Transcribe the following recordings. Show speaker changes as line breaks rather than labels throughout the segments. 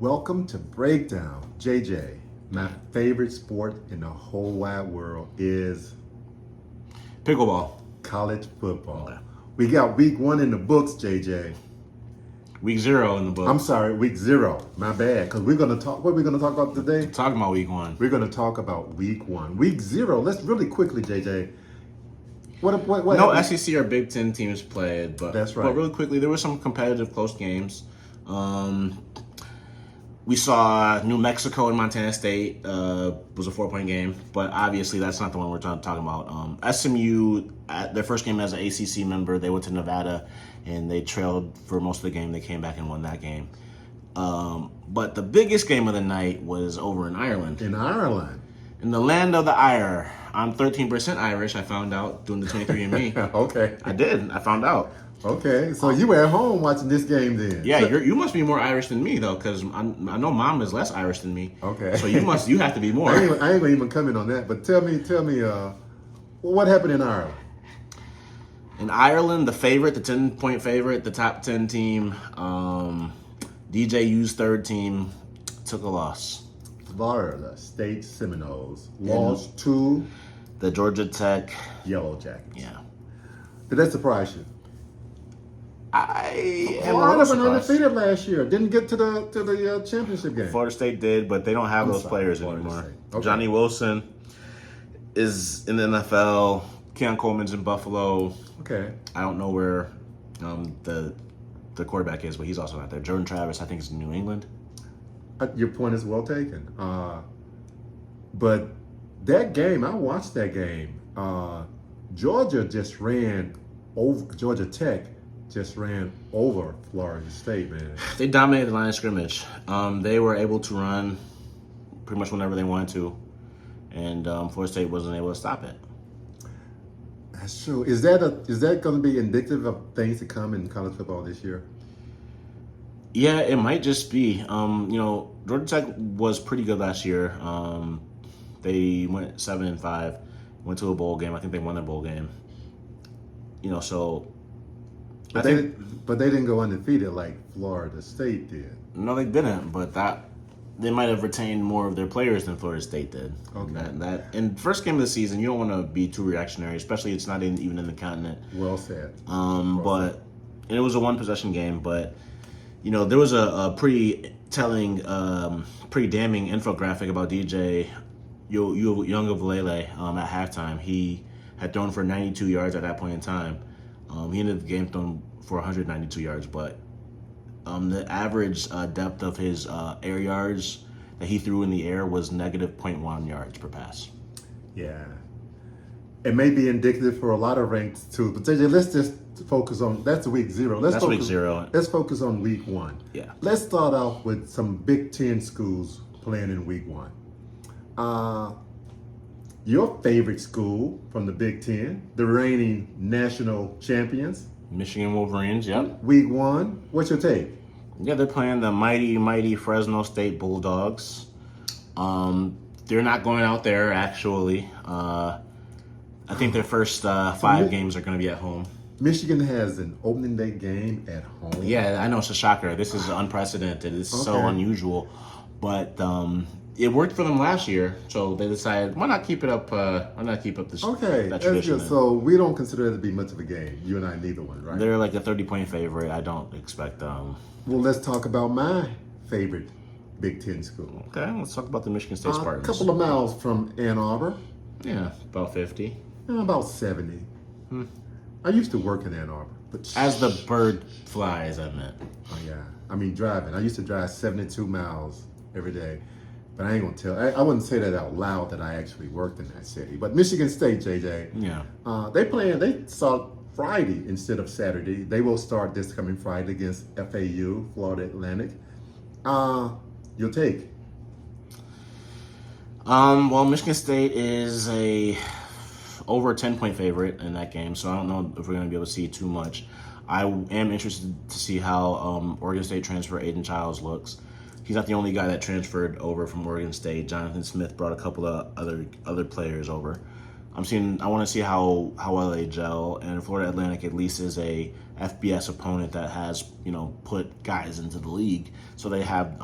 Welcome to Breakdown. JJ, my favorite sport in the whole wide world is
Pickleball.
college football.
Okay.
We got week 1 in the books, JJ.
Week 0 in the book.
I'm sorry, week 0. My bad. Because we're going to talk, what are we going to talk about today?
Talking about week 1.
We're going to talk about week 1. Week 0, let's really quickly, JJ. What
No
happened?
SEC or Big Ten teams played, but
That's right.
But really quickly, there were some competitive close games. We saw New Mexico and Montana State was a 4-point game, but obviously that's not the one we're talking about. SMU, at their first game as an ACC member, they went to Nevada and they trailed for most of the game. They came back and won that game. But the biggest game of the night was over in Ireland.
In Ireland.
In the land of the Ire. I'm 13% Irish, I found out, doing the 23andMe.
Okay.
I did. I found out.
Okay. So you were at home watching this game then?
Yeah, you must be more Irish than me, though, because I know Mom is less Irish than me.
Okay.
So you have to be more.
I ain't gonna even comment on that, but tell me, what happened in Ireland?
In Ireland, the 10-point favorite, the top 10 team, DJU's third team, took a loss.
Florida State Seminoles lost to
The Georgia Tech.
Yellow Jackets.
Yeah.
Did that surprise you?
I am a
Florida
little
went
surprised.
undefeated last year. Didn't get to the championship game.
Florida State did, but they don't have those
sorry,
players
Florida
anymore.
State. Okay.
Johnny Wilson is in the NFL. Keon Coleman's in Buffalo.
Okay.
I don't know where the quarterback is, but he's also not there. Jordan Travis, I think, is in New England.
Your point is well taken. But that game, I watched that game. Georgia Tech just ran over Florida State, man.
They dominated the line of scrimmage. They were able to run pretty much whenever they wanted to, and Florida State wasn't able to stop it.
That's true. Is that going to be indicative of things to come in college football this year?
Yeah, it might just be. Georgia Tech was pretty good last year. They went 7-5, went to a bowl game. I think they won their bowl game. So.
But they didn't go undefeated like Florida State did.
No, they didn't. But they might have retained more of their players than Florida State did.
Okay.
And first game of the season, you don't want to be too reactionary, especially it's not even in the continent.
Well said.
And it was a one possession game, but there was a pretty telling, pretty damning infographic about DJ Uiagalelei at halftime. He had thrown for 92 yards at that point in time. He ended the game throwing for 192 yards, but the average depth of his air yards that he threw in the air was negative 0.1 yards per pass.
Yeah. It may be indicative for a lot of ranks too. But JJ, let's just focus on that's week 0.
That's week 0.
Let's focus on week 1.
Yeah.
Let's start off with some Big Ten schools playing in week 1. Your favorite school from the Big Ten, the reigning national champions.
Michigan Wolverines, yep.
Week 1. What's your take?
Yeah, they're playing the mighty Fresno State Bulldogs. They're not going out there, actually. I think their first 5 games are going to be at home.
Michigan has an opening day game at home.
Yeah, I know it's a shocker. This is unprecedented. It's so unusual. But it worked for them last year, so they decided, why not keep it up? Why not keep up this that tradition?
Good. So we don't consider it to be much of a game. You and I, neither one, right?
They're like a 30-point favorite. I don't expect them.
Well, let's talk about my favorite Big Ten school.
Okay, let's talk about the Michigan State Spartans.
A couple of miles from Ann Arbor.
Yeah, about 50.
About 70. I used to work in Ann Arbor. But
As the bird flies, I meant.
Oh, yeah. I mean, driving. I used to drive 72 miles every day. But I ain't going to tell. I wouldn't say that out loud that I actually worked in that city. But Michigan State, JJ.
Yeah.
They start Friday instead of Saturday. They will start this coming Friday against FAU, Florida Atlantic. Your take?
Well, Michigan State is over a 10-point favorite in that game, so I don't know if we're going to be able to see too much. I am interested to see how Oregon State transfer Aiden Childs looks. He's not the only guy that transferred over from Oregon State. Jonathan Smith brought a couple of other players over. I want to see how well they gel, and Florida Atlantic at least is a FBS opponent that has put guys into the league, so they have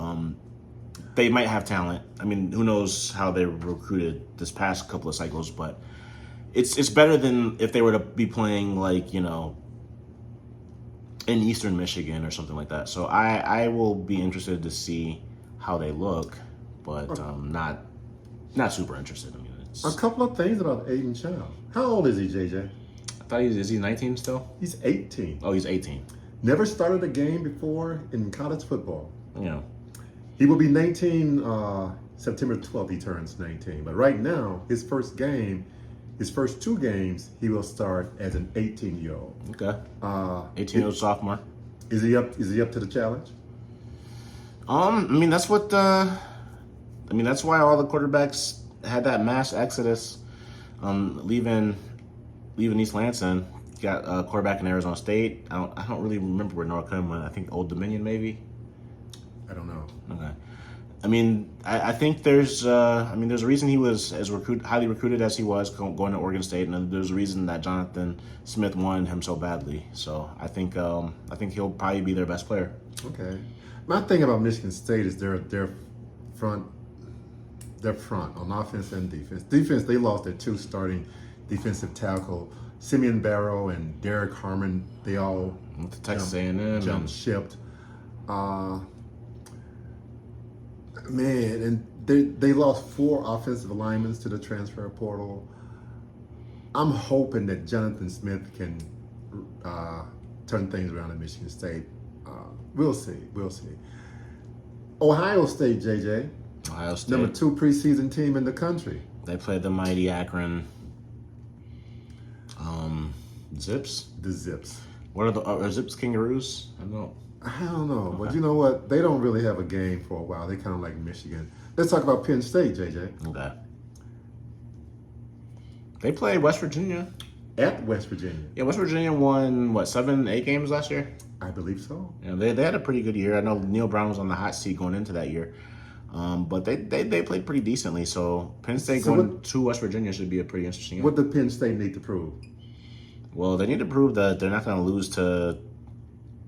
they might have talent. I mean, who knows how they recruited this past couple of cycles, but it's better than if they were to be playing like in Eastern Michigan or something like that. So I will be interested to see how they look, but not super interested. I mean,
A couple of things about Aiden Child. How old is he, JJ?
I thought is he 19 still?
He's 18.
Oh, he's 18.
Never started a game before in college football.
Yeah.
He will be 19 September 12th. He turns 19. But right now, his first two games, he will start as an 18-year-old.
Okay. 18-year-old sophomore.
Is he up to the challenge?
I mean that's what. That's why all the quarterbacks had that mass exodus, leaving East Lansing. Got a quarterback in Arizona State. I don't really remember where North Carolina went. I think Old Dominion maybe.
I don't know.
Okay. I mean, I think there's a reason he was as highly recruited as he was going to Oregon State, and there's a reason that Jonathan Smith wanted him so badly. So I think he'll probably be their best player.
Okay. My thing about Michigan State is their front on offense and defense. Defense, they lost their two starting defensive tackle, Simeon Barrow and Derek Harmon. They all
Went to Texas A&M.
Jumped shipped. And they lost 4 offensive linemen to the transfer portal. I'm hoping that Jonathan Smith can turn things around at Michigan State. We'll see. Ohio State, JJ.
Ohio State.
Number 2 preseason team in the country.
They played the mighty Akron Zips.
The Zips.
What are are Zips Kangaroos? I don't know.
Okay. But you know what? They don't really have a game for a while. They kind of like Michigan. Let's talk about Penn State, JJ.
Okay. They played West Virginia.
At West Virginia.
Yeah, West Virginia won, 7, 8 games last year?
I believe so.
Yeah, they had a pretty good year. I know Neil Brown was on the hot seat going into that year. But they played pretty decently. So Penn State going to West Virginia should be a pretty interesting game.
What does Penn State need to prove?
Well, they need to prove that they're not going to lose to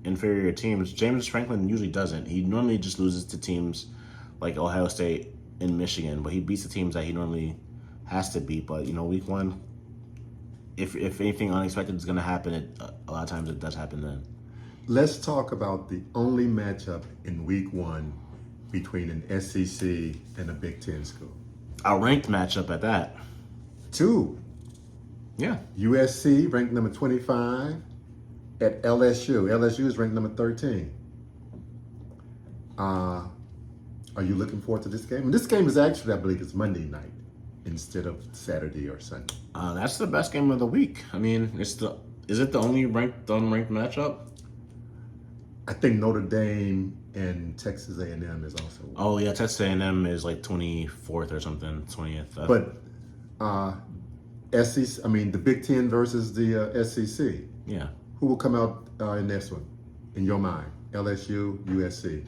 inferior teams. James Franklin usually doesn't. He normally just loses to teams like Ohio State and Michigan, but he beats the teams that he normally has to beat. But, week 1, if anything unexpected is going to happen, a lot of times it does happen then.
Let's talk about the only matchup in week 1 between an SEC and a Big Ten school.
A ranked matchup at that.
2.
Yeah.
USC ranked number 25 at LSU. LSU is ranked number 13. Are you looking forward to this game? And this game is actually, I believe, it's Monday night instead of Saturday or Sunday.
That's the best game of the week. I mean, is it the only unranked matchup?
I think Notre Dame and Texas A&M is also.
Oh yeah, Texas A&M is like 24th or something, 20th.
But SEC, the Big Ten versus the SEC.
Yeah.
Who will come out in this one, in your mind? LSU, USC.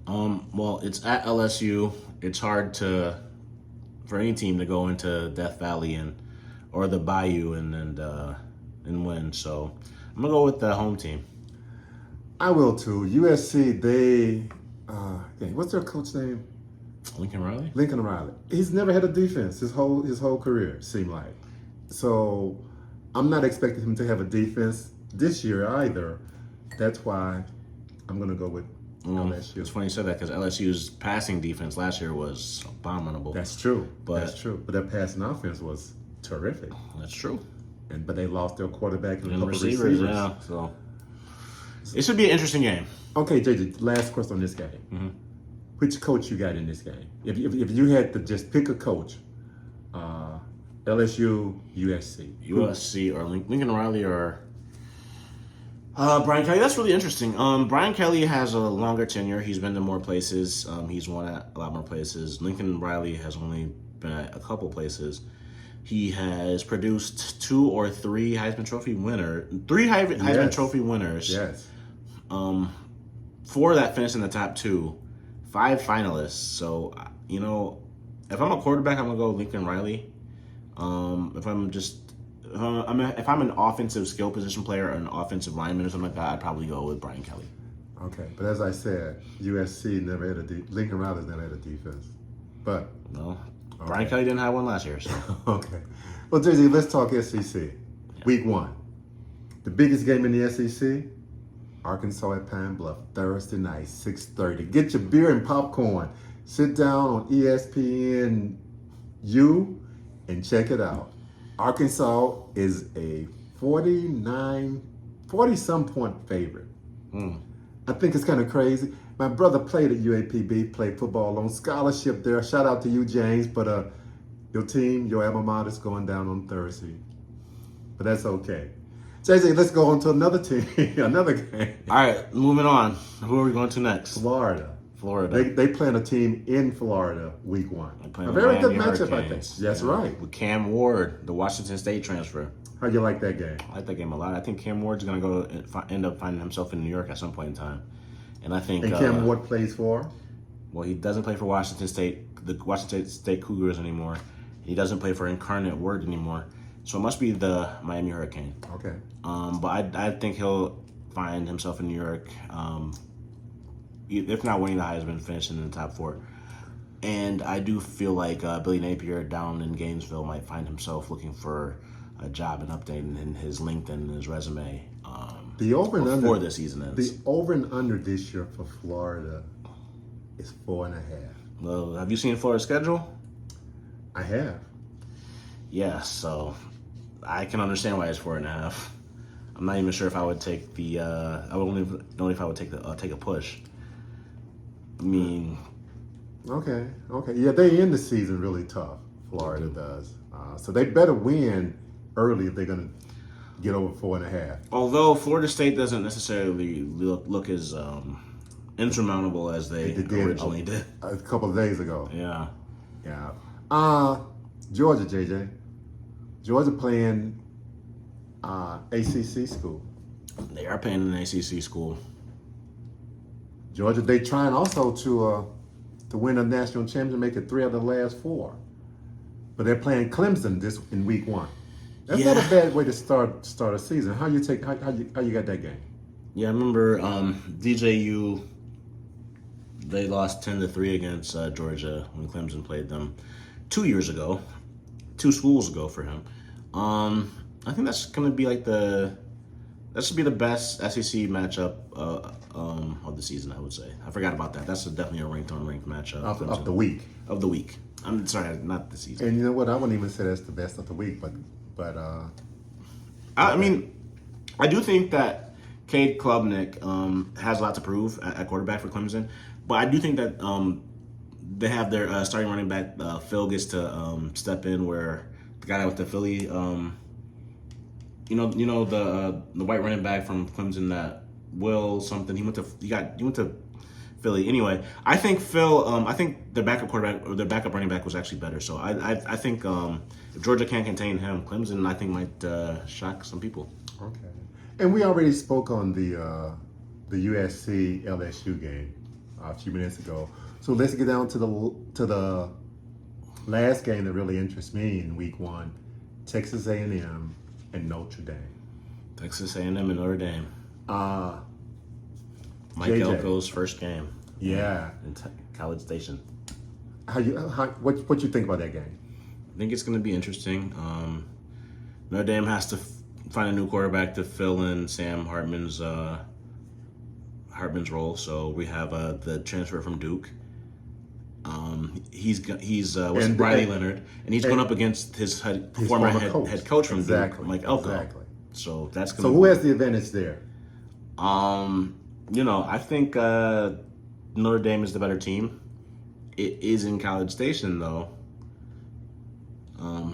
Well, it's at LSU. It's hard for any team to go into Death Valley or the Bayou and win. So I'm gonna go with the home team.
I will too. USC, what's their coach name?
Lincoln Riley.
Lincoln Riley. He's never had a defense his whole career, seemed like. So I'm not expecting him to have a defense this year either. That's why I'm going to go with LSU.
It's funny you said that because LSU's passing defense last year was abominable.
That's true.
But
their passing offense was terrific.
That's true.
But they lost their quarterback and a couple
receivers. Yeah. So it should be an interesting game.
Okay, JJ. Last question on this game.
Mm-hmm.
Which coach you got in this game? If you had to just pick a coach, LSU, USC.
USC or Lincoln Riley or Brian Kelly. That's really interesting. Brian Kelly has a longer tenure. He's been to more places. He's won at a lot more places. Lincoln Riley has only been at a couple places. He has produced 2 or 3 Heisman Trophy winners. 3 Heisman Trophy winners.
Yes.
4 that finished in the top 2. 5 finalists. So, if I'm a quarterback, I'm going to go Lincoln Riley. If I'm an offensive skill position player or an offensive lineman or something like that, I'd probably go with Brian Kelly.
Okay, but as I said, USC never had Lincoln Riley's never had a defense. But
No, Brian Kelly didn't have one last year. So.
okay. Well, JJ, let's talk SEC. Week 1. The biggest game in the SEC, Arkansas at Pine Bluff, Thursday night, 6:30. Get your beer and popcorn. Sit down on ESPNU and check it out. Arkansas is a 40-some point favorite. I think it's kind of crazy. My brother played at UAPB, played football on scholarship there. Shout out to you, James. But your team, your alma mater is going down on Thursday. But that's okay. JJ, let's go on to another team, another game.
All right, moving on. Who are we going to next?
Florida.
Florida.
They playing a team in Florida week 1.
Playing
A
the
very good
Miami
matchup, I think.
Hurricanes.
That's right.
With Cam Ward, the Washington State transfer.
How you like that game?
I like that game a lot. I think Cam Ward's going to go and end up finding himself in New York at some point in time. And I think...
And Cam Ward plays for?
Well, he doesn't play for Washington State, the Washington State Cougars anymore. He doesn't play for Incarnate Word anymore. So it must be the Miami Hurricane.
Okay.
But I think he'll find himself in New York. If not winning the Heisman, finishing in the top 4. And I do feel like Billy Napier down in Gainesville might find himself looking for a job and updating in his LinkedIn and his resume
The over and
before
under,
this season ends.
The over and under this year for Florida is 4.5.
Well, have you seen Florida's schedule?
I have.
Yeah, so I can understand why it's 4.5. I'm not even sure if I would take the. I would only know if I would take a push. I mean,
Okay. Yeah, they end the season really tough. Florida does. So they better win early if they're going to get over 4.5.
although Florida State doesn't necessarily look as insurmountable as they originally did.
A couple of days ago.
Yeah.
Yeah. Georgia, JJ. Georgia playing ACC school.
They are playing in an ACC school.
Georgia, they trying also to win a national championship, make it 3 of the last 4. But they're playing Clemson in week 1. That's not a bad way to start a season. How you got that game?
Yeah, I remember DJU. They lost 10-3 against Georgia when Clemson played them 2 years ago, 2 schools ago for him. I think that's going to be like that should be the best SEC matchup of the season, I would say. I forgot about that. That's definitely a ranked-on-ranked matchup.
Of the week.
Of the week. I'm sorry, not the season.
And you know what? I wouldn't even say that's the best of the week, but
I mean, I do think that Cade Klubnik has a lot to prove at quarterback for Clemson, but I do think that they have their starting running back Phil gets to step in where the guy with the Philly, you know the white running back from Clemson that Will something he went to Philly. Anyway, I think Phil. I think their backup quarterback or their backup running back was actually better. So I think if Georgia can't contain him, Clemson I think might shock some people.
Okay. And we already spoke on the USC LSU game a few minutes ago. So let's get down to the last game that really interests me in week 1: Texas A&M and Notre Dame.
Texas A&M and Notre Dame. Mike
JJ.
Elko's first game.
Yeah.
In College Station.
What you think about that game?
I think it's going to be interesting. Notre Dame has to find a new quarterback to fill in Sam Hartman's role. So we have the transfer from Duke. He's Riley Leonard, and he's going up against his former head coach from Duke, Mike Elko. Exactly. So that's going.
So who has the advantage there?
I think Notre Dame is the better team. It is in College Station though.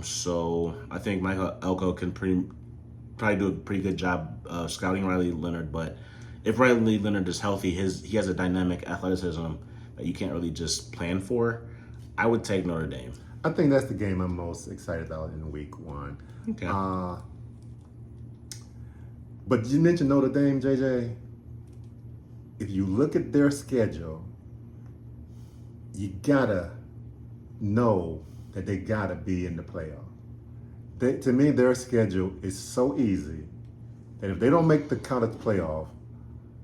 So I think Mike Elko can probably do a pretty good job scouting Riley Leonard. But if Riley Leonard is healthy, he has a dynamic athleticism that you can't really just plan for. I would take Notre Dame.
I think that's the game I'm most excited about in week 1.
Okay.
But you mentioned Notre Dame, JJ. If you look at their schedule, you gotta know that they gotta be in the playoff. To me, their schedule is so easy that if they don't make the college playoff,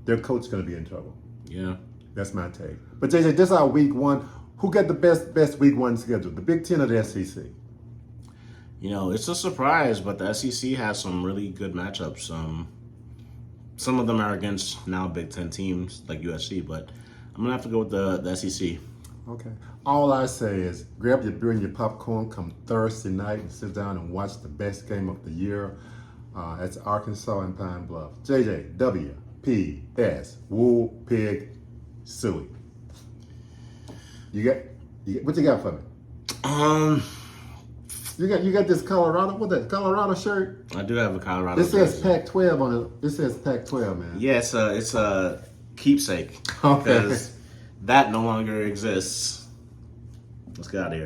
their coach is going to be in trouble.
Yeah.
That's my take. But JJ, this is our week one. Who got the best week one schedule? The Big Ten or the SEC?
You know, it's a surprise, but the SEC has some really good matchups. Some of them are against now Big Ten teams like USC, but I'm going to have to go with the SEC.
Okay. All I say is grab your beer and your popcorn come Thursday night and sit down and watch the best game of the year. That's Arkansas and Pine Bluff. JJ, WPS, Wool Pig Suey. What you got for me? You got this Colorado, what that, Colorado shirt?
I do have a Colorado.
It says Pac-12 on it. It says Pac-12, man.
Yeah, it's a keepsake.
Okay.
Because that no longer exists. Let's get out of here.